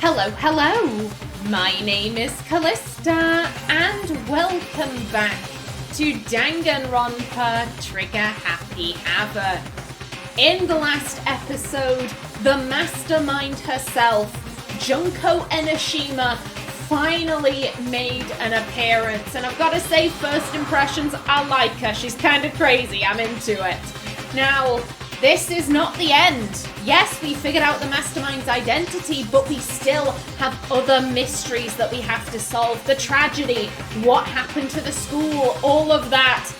Hello, hello! My name is Callista, and welcome back to Danganronpa Trigger Happy Havoc. In the last episode, the mastermind herself, Junko Enoshima, finally made an appearance. And I've got to say, first impressions, I like her. She's kind of crazy. I'm into it. Now, this is not the end. Yes, we figured out the mastermind's identity, but we still have other mysteries that we have to solve. The tragedy, what happened to the school, all of that.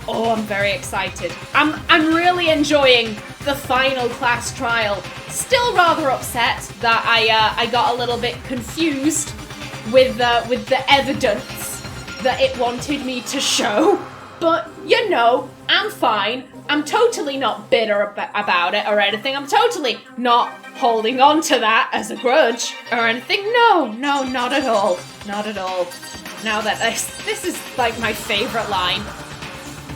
Oh, I'm very excited. I'm really enjoying the final class trial. Still rather upset that I got a little bit confused with the evidence that it wanted me to show. But, you know, I'm fine. I'm totally not bitter about it or anything. I'm totally not holding on to that as a grudge or anything. No, not at all. Not at all. Now that this is like my favorite line.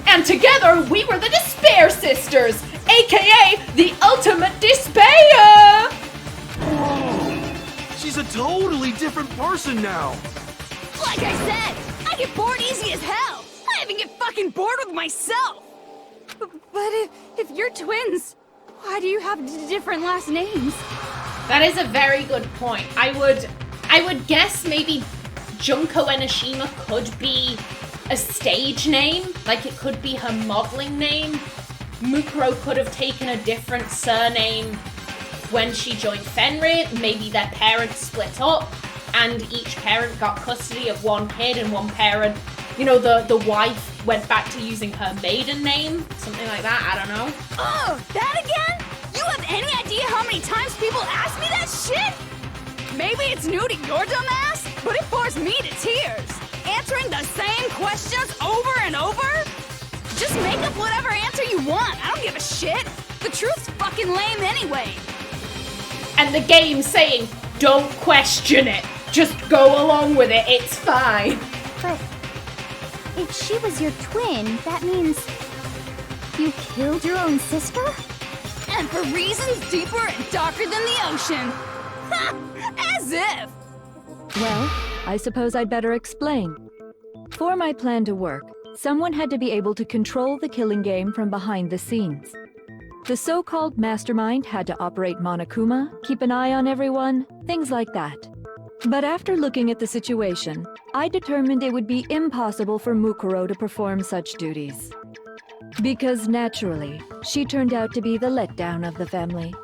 And together we were the Despair Sisters, aka the Ultimate Despair! Whoa! She's a totally different person now! Like I said, I get bored easy as hell! I even get fucking bored with myself! But if you're twins, why do you have different last names? That is a very good point. I would guess maybe Junko Enoshima could be a stage name, like it could be her modeling name. Mukuro could have taken a different surname when she joined Fenrir. Maybe their parents split up and each parent got custody of one kid and one parent, you know, the wife went back to using her maiden name, something like that, I don't know. Oh, that again? You have any idea how many times people ask me that shit? Maybe it's new to your dumb ass, but it bores me to tears. Answering the same questions over and over? Just make up whatever answer you want, I don't give a shit. The truth's fucking lame anyway. And the game saying, don't question it, just go along with it, it's fine. But if she was your twin, that means you killed your own sister? And for reasons deeper and darker than the ocean. Ha! As if! Well, I suppose I'd better explain. For my plan to work, someone had to be able to control the killing game from behind the scenes. The so-called mastermind had to operate Monokuma, keep an eye on everyone, things like that. But after looking at the situation, I determined it would be impossible for Mukuro to perform such duties. Because naturally, she turned out to be the letdown of the family,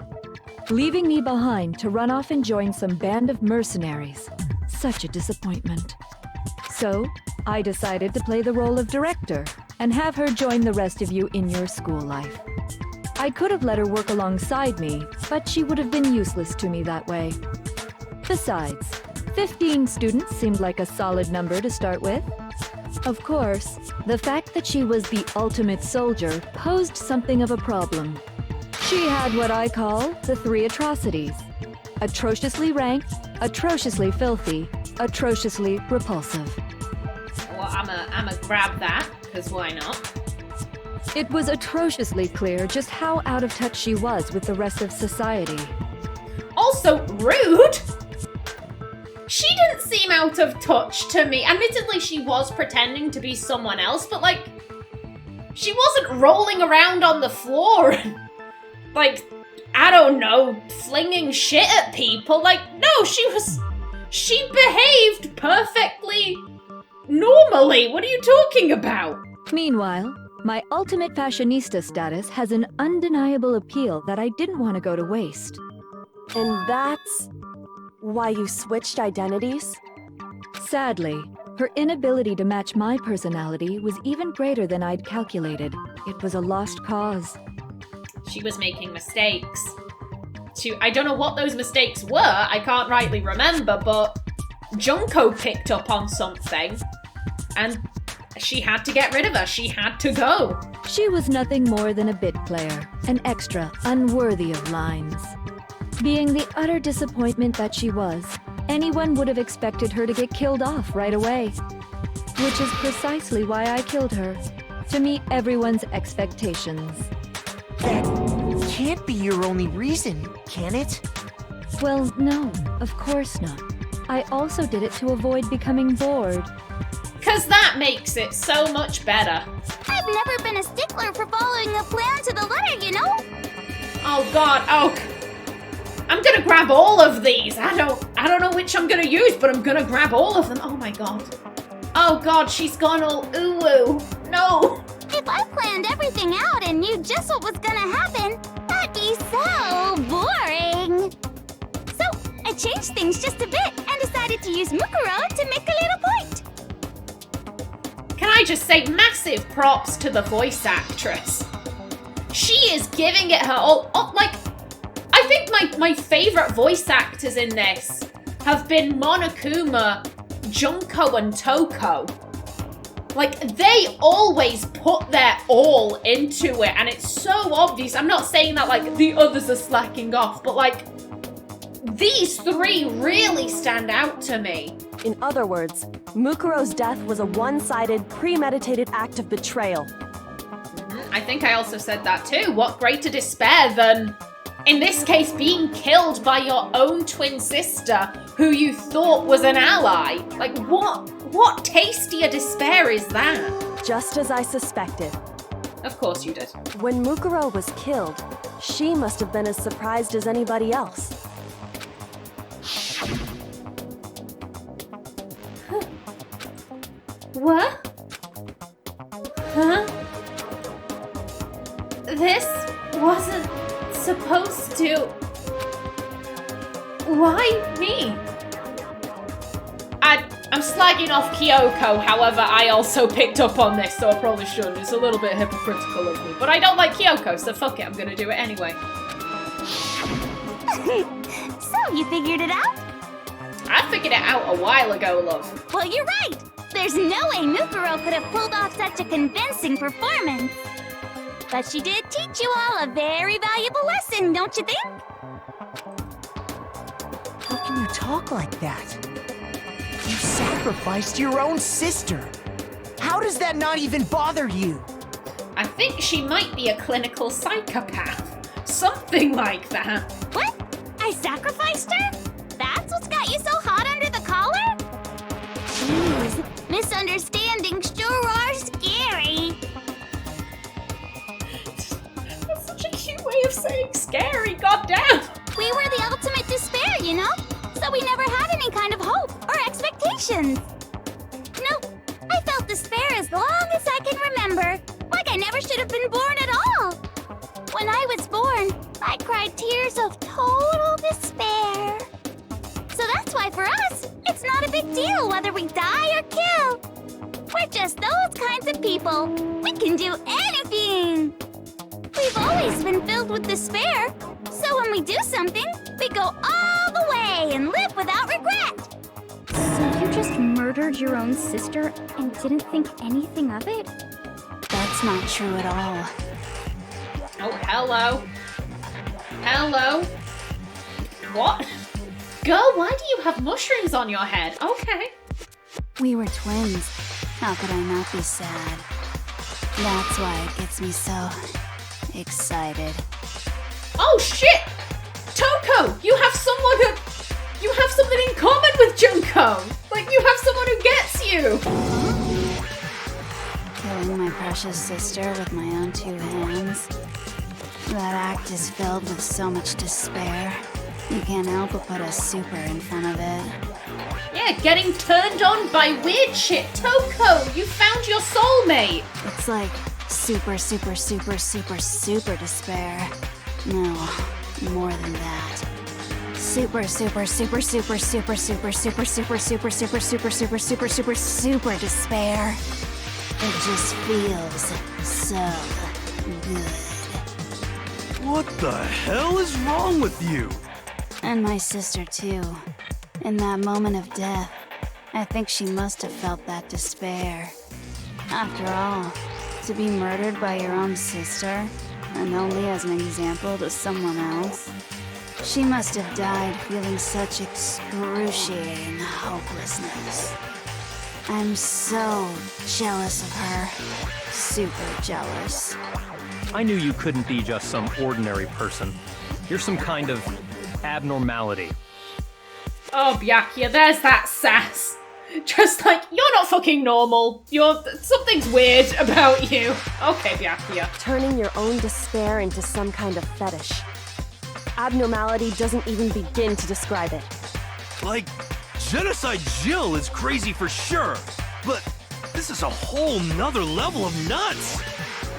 leaving me behind to run off and join some band of mercenaries. Such a disappointment. So, I decided to play the role of director and have her join the rest of you in your school life. I could have let her work alongside me, but she would have been useless to me that way. Besides, 15 students seemed like a solid number to start with. Of course, the fact that she was the ultimate soldier posed something of a problem. She had what I call the three atrocities: atrociously ranked, atrociously filthy, atrociously repulsive. Well, I'ma grab that, because why not? It was atrociously clear just how out of touch she was with the rest of society. Also, rude! She didn't seem out of touch to me. Admittedly, she was pretending to be someone else, but, like, she wasn't rolling around on the floor and, like, I don't know, flinging shit at people. Like, no, she behaved perfectly normally. What are you talking about? Meanwhile, my ultimate fashionista status has an undeniable appeal that I didn't want to go to waste. And that's why you switched identities? Sadly, her inability to match my personality was even greater than I'd calculated. It was a lost cause. She was making mistakes. I don't know what those mistakes were, I can't rightly remember, but Junko picked up on something, and she had to get rid of her. She had to go. She was nothing more than a bit player, an extra unworthy of lines. Being the utter disappointment that she was, anyone would have expected her to get killed off right away. Which is precisely why I killed her, to meet everyone's expectations. That can't be your only reason, can it? Well, no, of course not. I also did it to avoid becoming bored. 'Cause that makes it so much better. I've never been a stickler for following a plan to the letter, you know? Oh god, oh. I'm gonna grab all of these. I don't know which I'm gonna use, but I'm gonna grab all of them. Oh my god. Oh god, she's gone all ooh-woo. No. If I planned everything out and knew just what was gonna happen, that'd be so boring. So, I changed things just a bit and decided to use Mukuro to make a little point. Can I just say massive props to the voice actress? She is giving it her all. Oh, like, I think my favorite voice actors in this have been Monokuma, Junko, and Toko. Like, they always put their all into it, and it's so obvious. I'm not saying that, like, the others are slacking off, but, like, these three really stand out to me. In other words, Mukuro's death was a one-sided, premeditated act of betrayal. I think I also said that too. What greater despair than, in this case, being killed by your own twin sister who you thought was an ally? Like, what tastier despair is that? Just as I suspected. Of course you did. When Mukuro was killed, she must have been as surprised as anybody else. What? Huh? This wasn't supposed to... Why me? I'm slagging off Kyoko, however, I also picked up on this, so I probably shouldn't. It's a little bit hypocritical of me. But I don't like Kyoko, so fuck it, I'm gonna do it anyway. So, you figured it out? I figured it out a while ago, love. Well, you're right. There's no way Mukuro could have pulled off such a convincing performance. But she did teach you all a very valuable lesson, don't you think? How can you talk like that? You sacrificed your own sister. How does that not even bother you? I think she might be a clinical psychopath. Something like that. What? I sacrificed her? That's what's got you so hot under the collar? Jeez, misunderstandings sure are scary. That's such a cute way of saying scary, goddamn. We were the ultimate despair, you know? So we never had any kind of hope or expectations. Nope, I felt despair as long as I can remember. Like I never should have been born at all. When I was born, I cried tears of total despair. So that's why for us, it's not a big deal whether we die or kill. We're just those kinds of people. We can do anything. We've always been filled with despair. So when we do something, we go all the way and live without regret. So you just murdered your own sister and didn't think anything of it? That's not true at all. Oh, hello. Hello. What? Girl, why do you have mushrooms on your head? Okay. We were twins. How could I not be sad? That's why it gets me so excited. Oh shit! Toko, you have something in common with Junko. Like you have someone who gets you. Killing my precious sister with my own two hands. That act is filled with so much despair. You can't help but put a super in front of it. Yeah, getting turned on by weird shit. Toko, you found your soulmate. It's like super, super, super, super, super despair. No, more than that. Super, super, super, super, super, super, super, super, super, super, super, super, super, super, super despair. It just feels so good. What the hell is wrong with you? And my sister too. In that moment of death, I think she must have felt that despair. After all, to be murdered by your own sister, and only as an example to someone else, she must have died feeling such excruciating hopelessness. I'm so jealous of her. Super jealous. I knew you couldn't be just some ordinary person. You're some kind of abnormality. Oh, Byakuya, there's that sass. Just like, you're not fucking normal. Something's weird about you. Okay, Byakuya. Turning your own despair into some kind of fetish. Abnormality doesn't even begin to describe it. Like, Genocide Jill is crazy for sure, but this is a whole nother level of nuts.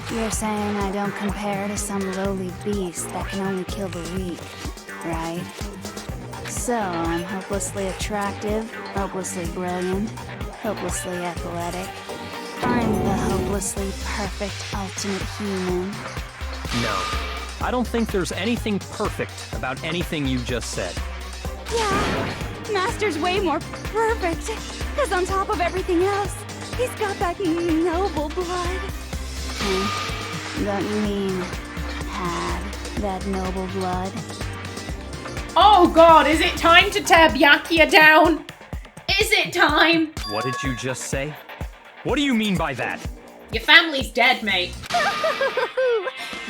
You're saying I don't compare to some lowly beast that can only kill the weak, right? So, I'm hopelessly attractive, hopelessly brilliant, hopelessly athletic. I'm the hopelessly perfect ultimate human. No, I don't think there's anything perfect about anything you just said. Yeah, Master's way more perfect. Because on top of everything else, he's got that noble blood. Don't you mean had that noble blood? Oh god, is it time to tear Byakuya down? Is it time? What did you just say? What do you mean by that? Your family's dead, mate.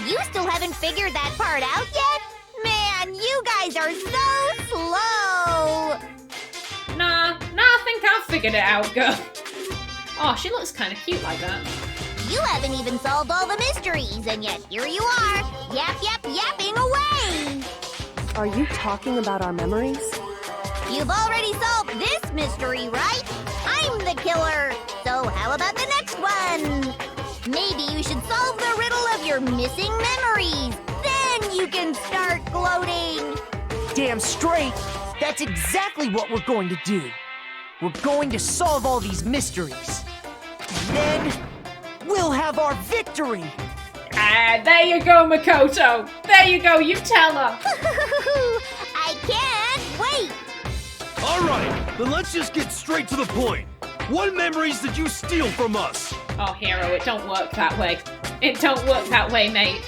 You still haven't figured that part out yet? Man, you guys are so slow! Nah, I think I've figured it out, girl. Oh, she looks kind of cute like that. You haven't even solved all the mysteries, and yet here you are, yapping away! Are you talking about our memories? You've already solved this mystery, right? I'm the killer! So how about the next one? Maybe you should solve the riddle of your missing memories. Then you can start gloating. Damn straight! That's exactly what we're going to do. We're going to solve all these mysteries. And then we'll have our victory! Ah, there you go, Makoto. There you go, you tell her. I can't wait! Alright, then let's just get straight to the point. What memories did you steal from us? Oh, Hero, it don't work that way. It don't work that way, mate.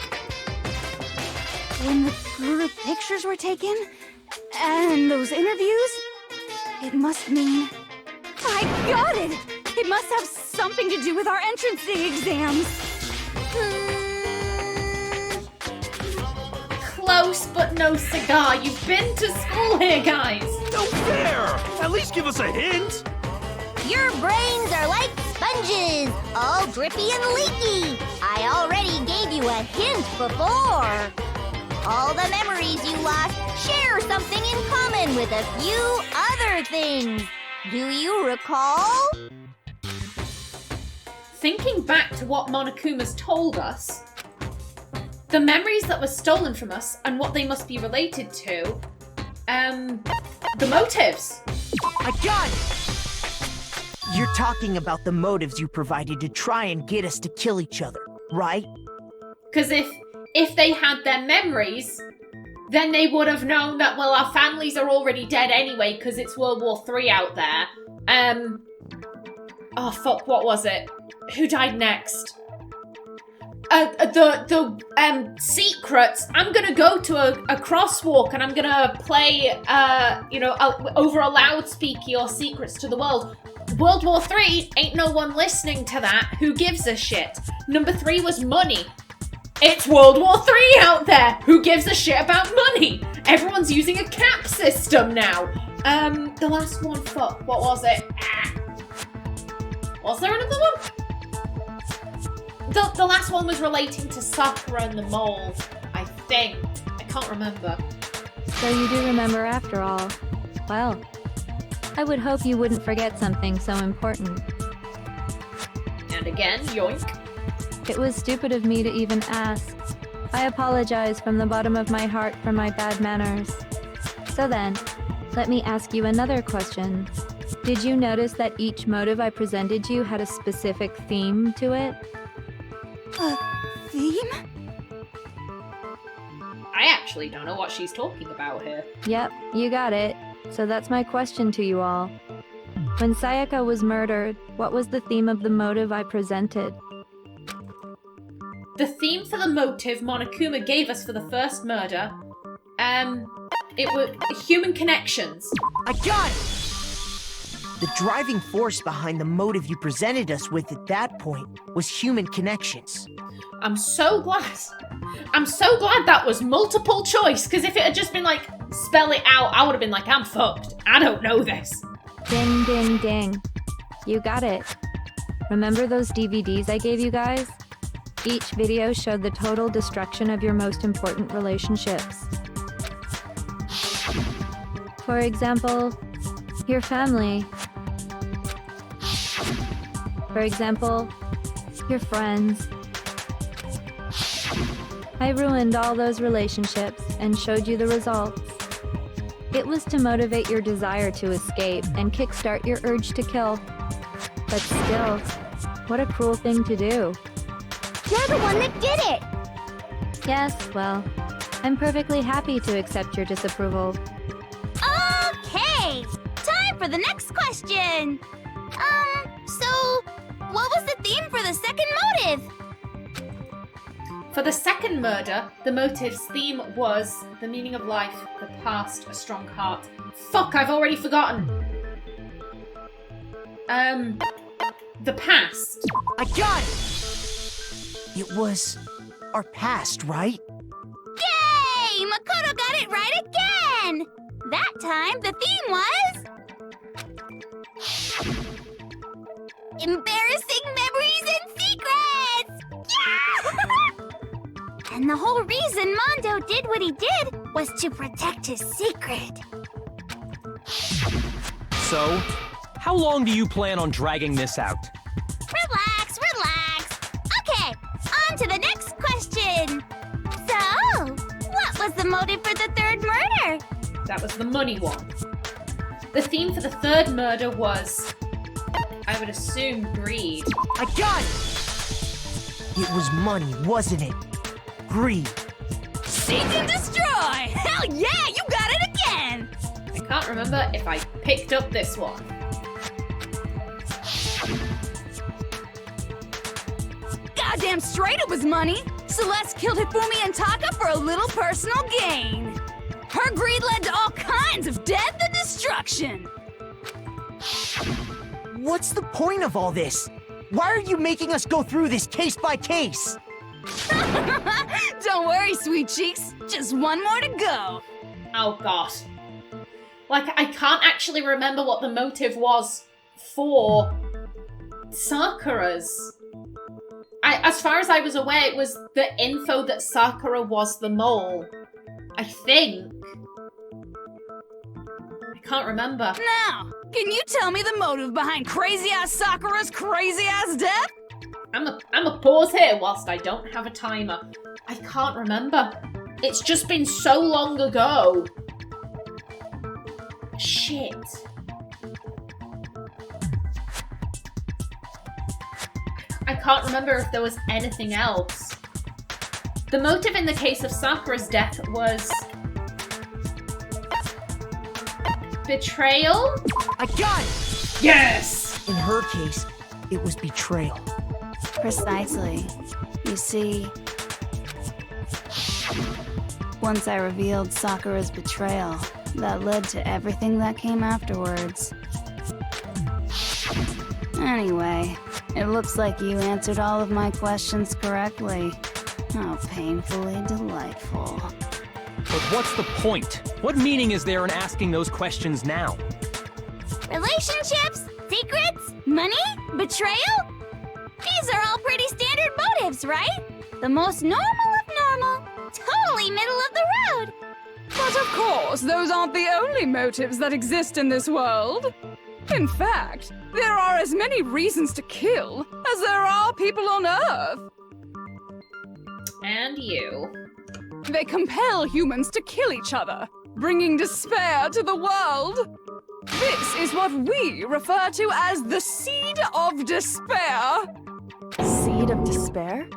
When the group pictures were taken, and those interviews, it must mean... I got it! It must have something to do with our entrance day exams. Close, but no cigar. You've been to school here, guys. No fair! At least give us a hint! Your brains are like sponges, all drippy and leaky. I already gave you a hint before. All the memories you lost share something in common with a few other things. Do you recall? Thinking back to what Monokuma's told us, the memories that were stolen from us and what they must be related to, the motives. I got it! You're talking about the motives you provided to try and get us to kill each other, right? Because if they had their memories, then they would have known that, well, our families are already dead anyway because it's World War III out there. Oh, fuck, what was it? Who died next? The secrets. I'm gonna go to a crosswalk and I'm gonna play, over a loudspeaker your secrets to the world. World War III, ain't no one listening to that. Who gives a shit? Number 3 was money. It's World War III out there. Who gives a shit about money? Everyone's using a cap system now. The last one, fuck, what was it? Was there another one? The last one was relating to Sakura and the mole, I think. I can't remember. So you do remember after all. Well, I would hope you wouldn't forget something so important. And again, yoink. It was stupid of me to even ask. I apologize from the bottom of my heart for my bad manners. So then, let me ask you another question. Did you notice that each motive I presented you had a specific theme to it? A theme? I actually don't know what she's talking about here. Yep, you got it. So that's my question to you all. When Sayaka was murdered, what was the theme of the motive I presented? The theme for the motive Monokuma gave us for the first murder, it was human connections. I got it! The driving force behind the motive you presented us with at that point was human connections. I'm so glad that was multiple choice, because if it had just been like, spell it out, I would have been like, I'm fucked. I don't know this. Ding, ding, ding. You got it. Remember those DVDs I gave you guys? Each video showed the total destruction of your most important relationships. For example, your family. For example, your friends. I ruined all those relationships and showed you the results. It was to motivate your desire to escape and kickstart your urge to kill. But still, what a cruel thing to do. You're the one that did it! Yes, well, I'm perfectly happy to accept your disapproval. Okay! Time for the next question! So, what was the theme for the second motive? For the second murder, the motive's theme was the meaning of life, the past, a strong heart. Fuck, I've already forgotten. The past. I got it! It was our past, right? Yay! Makoto got it right again! That time, the theme was... embarrassing memories and secrets! Yeah! And the whole reason Mondo did what he did was to protect his secret. So, how long do you plan on dragging this out? Relax, relax. Okay, on to the next question. So, what was the motive for the third murder? That was the money one. The theme for the third murder was, I would assume, greed. I got it! It was money, wasn't it? Greed. Seek and destroy! Hell yeah, you got it again! I can't remember if I picked up this one. Goddamn straight it was money! Celeste killed Hifumi and Taka for a little personal gain. Her greed led to all kinds of death and destruction. What's the point of all this? Why are you making us go through this case by case? Don't worry, sweet cheeks. Just one more to go. Oh god. Like, I can't actually remember what the motive was for Sakura's. As far as I was aware, it was the info that Sakura was the mole. I think. I can't remember. Now, can you tell me the motive behind crazy-ass Sakura's crazy-ass death? I'm a pause here whilst I don't have a timer. I can't remember. It's just been so long ago. Shit. I can't remember if there was anything else. The motive in the case of Sakura's death was... betrayal? I got it! Yes! In her case, it was betrayal. Precisely. You see, once I revealed Sakura's betrayal, that led to everything that came afterwards. Anyway, it looks like you answered all of my questions correctly. How painfully delightful. But what's the point? What meaning is there in asking those questions now? Relationships, secrets, money, betrayal? These are all pretty standard motives, right? The most normal of normal. Totally middle of the road. But of course, those aren't the only motives that exist in this world. In fact, there are as many reasons to kill as there are people on Earth. And you. They compel humans to kill each other, bringing despair to the world. This is what we refer to as the seed of despair. Seed of despair?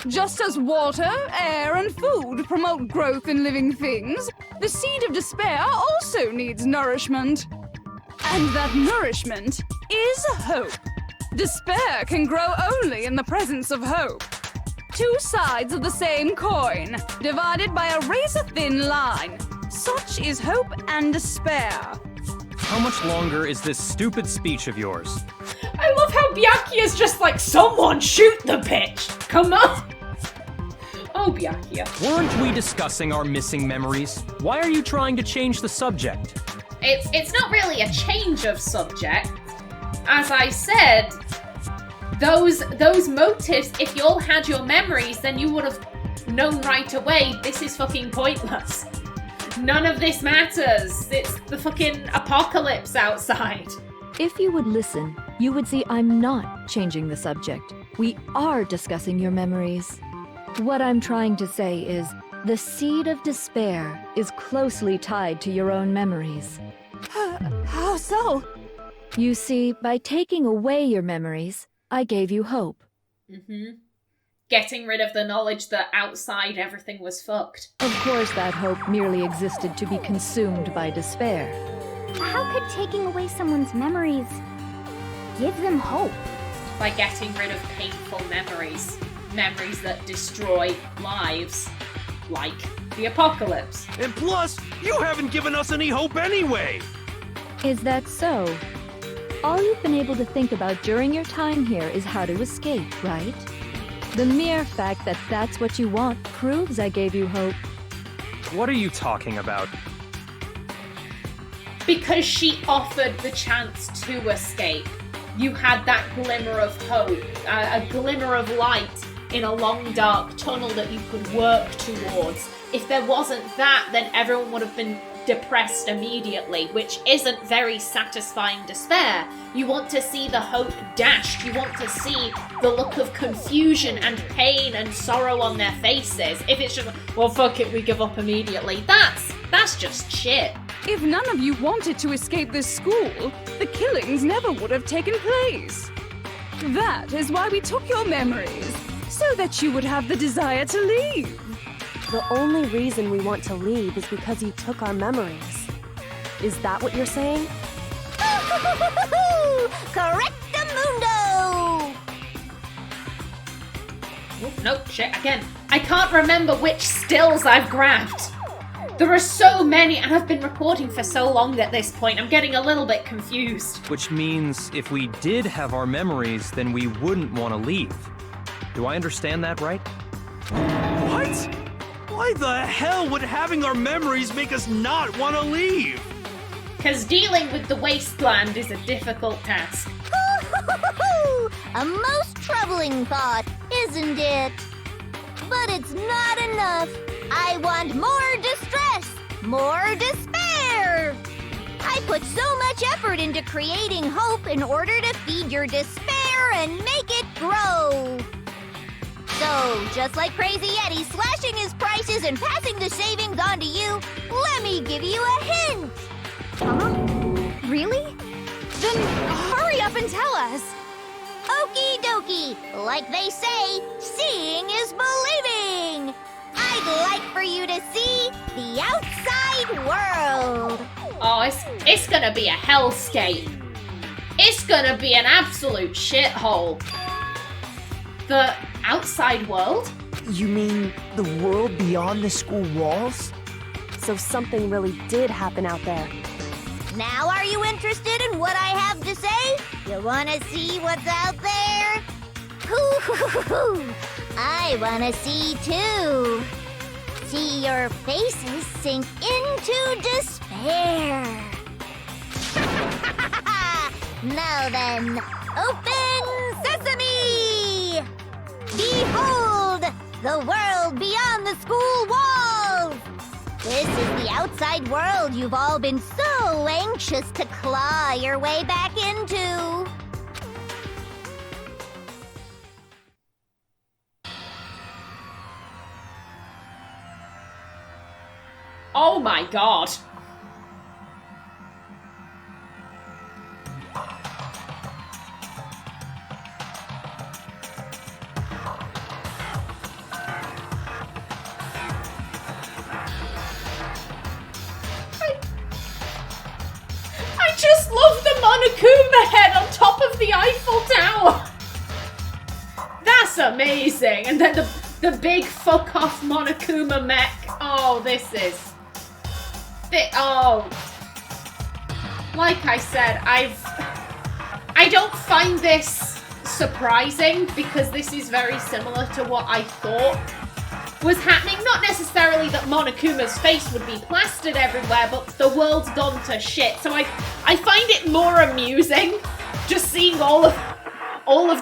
Just as water, air, and food promote growth in living things, the seed of despair also needs nourishment. And that nourishment is hope. Despair can grow only in the presence of hope. Two sides of the same coin, divided by a razor-thin line. Such is hope and despair. How much longer is this stupid speech of yours? I love how Byakuya is just like, someone shoot the bitch! Come on! phobia here. Weren't we discussing our missing memories? Why are you trying to change the subject? It's not really a change of subject. As I said, those motives, if you all had your memories, then you would have known right away this is fucking pointless. None of this matters. It's the fucking apocalypse outside. If you would listen, you would see I'm not changing the subject. We are discussing your memories. What I'm trying to say is, the seed of despair is closely tied to your own memories. How so? You see, by taking away your memories, I gave you hope. Getting rid of the knowledge that outside everything was fucked. Of course, that hope merely existed to be consumed by despair. How could taking away someone's memories give them hope? By getting rid of painful memories. Memories that destroy lives. Like the apocalypse. And plus, you haven't given us any hope anyway! Is that so? All you've been able to think about during your time here is how to escape, right? The mere fact that that's what you want proves I gave you hope. What are you talking about? Because she offered the chance to escape. You had that glimmer of hope, a glimmer of light in a long dark tunnel that you could work towards. If there wasn't that, then everyone would have been depressed immediately, which isn't very satisfying despair. You want to see the hope dashed. You want to see the look of confusion and pain and sorrow on their faces. If it's just, well, fuck it, we give up immediately. That's just shit. If none of you wanted to escape this school, the killings never would have taken place. That is why we took your memories, so that you would have the desire to leave. The only reason we want to leave is because you took our memories. Is that what you're saying? Correctamundo! Nope, shit, again. I can't remember which stills I've grabbed. There are so many, and I've been recording for so long at this point, I'm getting a little bit confused. Which means if we did have our memories, then we wouldn't want to leave. Do I understand that right? What? Why the hell would having our memories make us not want to leave? Because dealing with the wasteland is a difficult task. A most troubling thought, isn't it? But it's not enough. I want more distress, more despair. I put so much effort into creating hope in order to feed your despair and make it grow. So, just like Crazy Eddie slashing his prices and passing the savings on to you, let me give you a hint. Huh? Really? Then hurry up and tell us. Okie dokie. Like they say, seeing is believing. I'd like for you to see the outside world. Oh, it's gonna be a hellscape. It's gonna be an absolute shithole. The outside world? You mean the world beyond the school walls? So something really did happen out there. Now are you interested in what I have to say? You wanna see what's out there? Hoo-hoo-hoo-hoo. I wanna see too. See your faces sink into despair. Now then, open sesame! Behold, the world beyond the school walls! This is the outside world you've all been so anxious to claw your way back into. Oh my god. I just love the Monokuma head on top of the Eiffel Tower. That's amazing. And then the big fuck off Monokuma mech. Oh, this is... Oh, like I said, I don't find this surprising because this is very similar to what I thought was happening. Not necessarily that Monokuma's face would be plastered everywhere, but the world's gone to shit. So I find it more amusing just seeing all of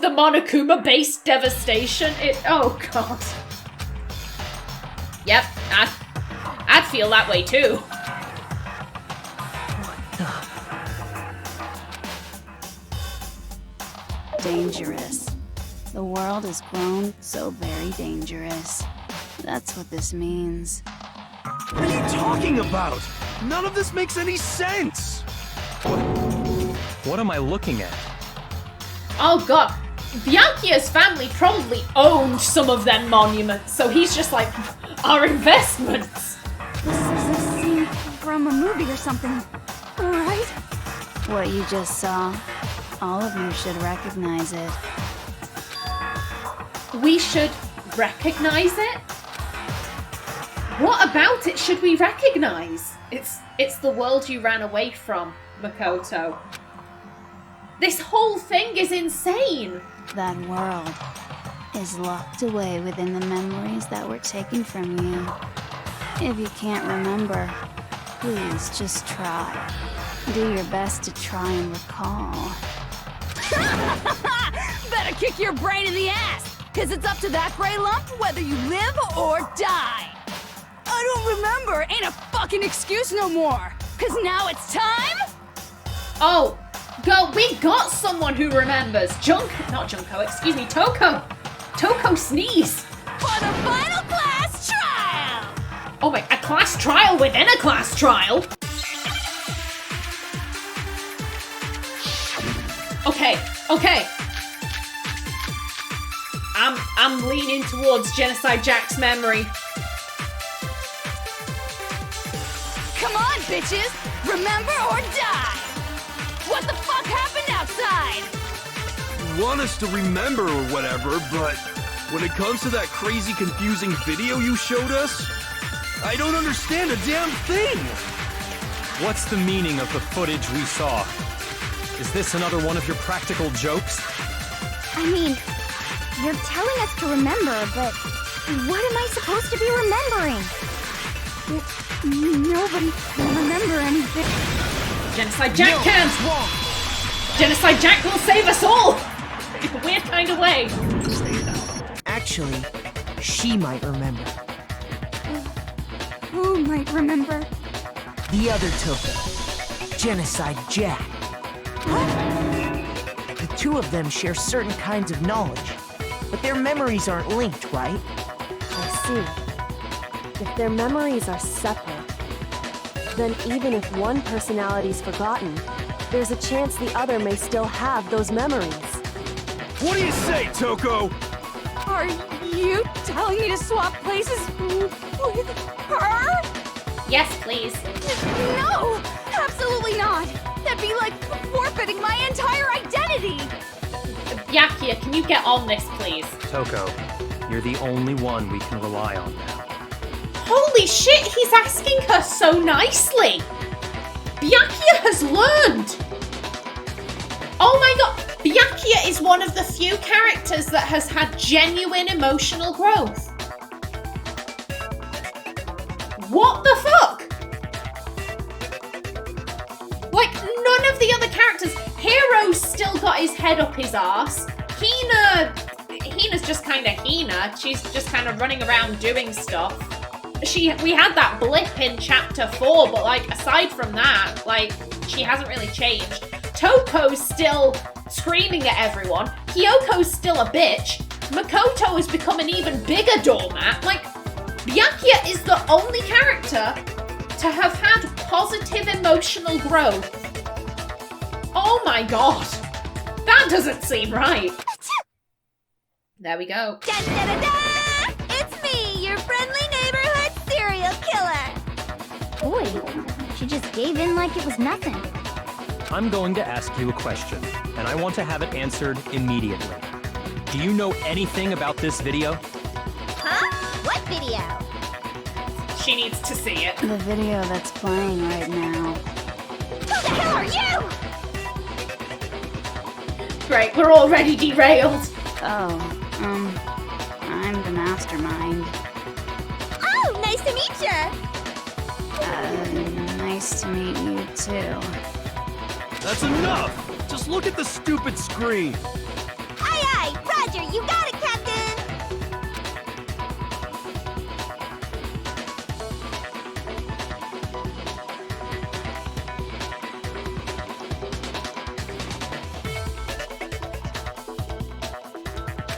the Monokuma-based devastation. Oh god. Yep, I'd feel that way too. Dangerous. The world has grown so very dangerous. That's what this means. What are you talking about? None of this makes any sense! What am I looking at? Oh god. Byakuya's family probably owned some of them monuments, so he's just like, our investments! This is a scene from a movie or something, right? What you just saw, all of you should recognize it. We should recognize it? What about it should we recognize? It's the world you ran away from, Makoto. This whole thing is insane! That world is locked away within the memories that were taken from you. If you can't remember, please just try. Do your best to try and recall. Better kick your brain in the ass, cause it's up to that gray lump whether you live or die. I don't remember ain't a fucking excuse no more, cause now it's time. Oh, we got someone who remembers. Toko. Toko sneeze. For the final class trial. Oh my, a class trial within a class trial? Okay. I'm leaning towards Genocide Jack's memory. Come on, bitches! Remember or die! What the fuck happened outside? You want us to remember or whatever, but when it comes to that crazy, confusing video you showed us, I don't understand a damn thing! What's the meaning of the footage we saw? Is this another one of your practical jokes? I mean, you're telling us to remember, but what am I supposed to be remembering? Nobody can remember anything. Genocide Jack can! Genocide Jack will save us all! In a weird kind of way. Actually, she might remember. Who might remember? The other Toko, Genocide Jack. The two of them share certain kinds of knowledge, but their memories aren't linked, right? I see. If their memories are separate, then even if one personality's forgotten, there's a chance the other may still have those memories. What do you say, Toko? Are you telling me to swap places with her? Yes, please. No! Absolutely not! That'd be like forfeiting my entire identity! Byakuya, can you get on this, please? Toko, you're the only one we can rely on now. Holy shit, he's asking her so nicely! Byakuya has learned! Oh my god, Byakuya is one of the few characters that has had genuine emotional growth. What the fuck? Like, none of the other characters. Hero's still got his head up his arse. Hina's just kind of Hina. She's just kind of running around doing stuff. We had that blip in chapter 4, but like, aside from that, like, she hasn't really changed. Toko's still screaming at everyone. Kyoko's still a bitch. Makoto has become an even bigger doormat. Like, Byakuya is the only character to have had positive emotional growth. Oh my god. That doesn't seem right. There we go. Da, da, da, da! It's me, your friendly neighborhood serial killer. Boy, she just gave in like it was nothing. I'm going to ask you a question, and I want to have it answered immediately. Do you know anything about this video? Huh? What video? She needs to see it. The video that's playing right now. Who the hell are you? Great, we're already derailed. Oh, I'm the mastermind. to meet ya! Nice to meet you too. That's enough! Just look at the stupid screen! Aye aye! Roger, you got it, Captain!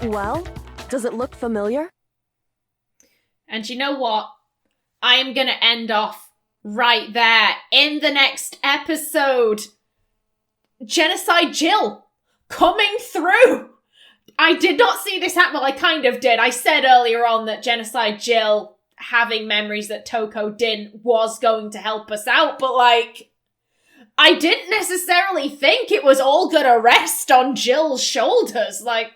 Well, does it look familiar? And you know what? I am going to end off right there in the next episode. Genocide Jill coming through. I did not see this happen. Well, I kind of did. I said earlier on that Genocide Jill having memories that Toko didn't was going to help us out, but like, I didn't necessarily think it was all gonna rest on Jill's shoulders. Like,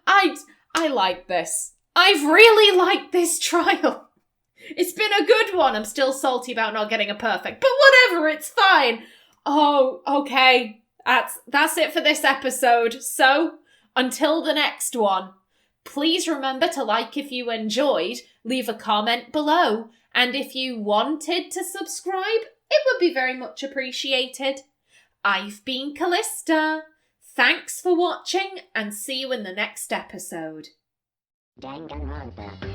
I like this. I've really liked this trial. It's been a good one. I'm still salty about not getting a perfect, but whatever, it's fine. Oh, okay. That's it for this episode. So, until the next one, please remember to like if you enjoyed, leave a comment below, and if you wanted to subscribe, it would be very much appreciated. I've been Callista. Thanks for watching, and see you in the next episode. Danganronpa.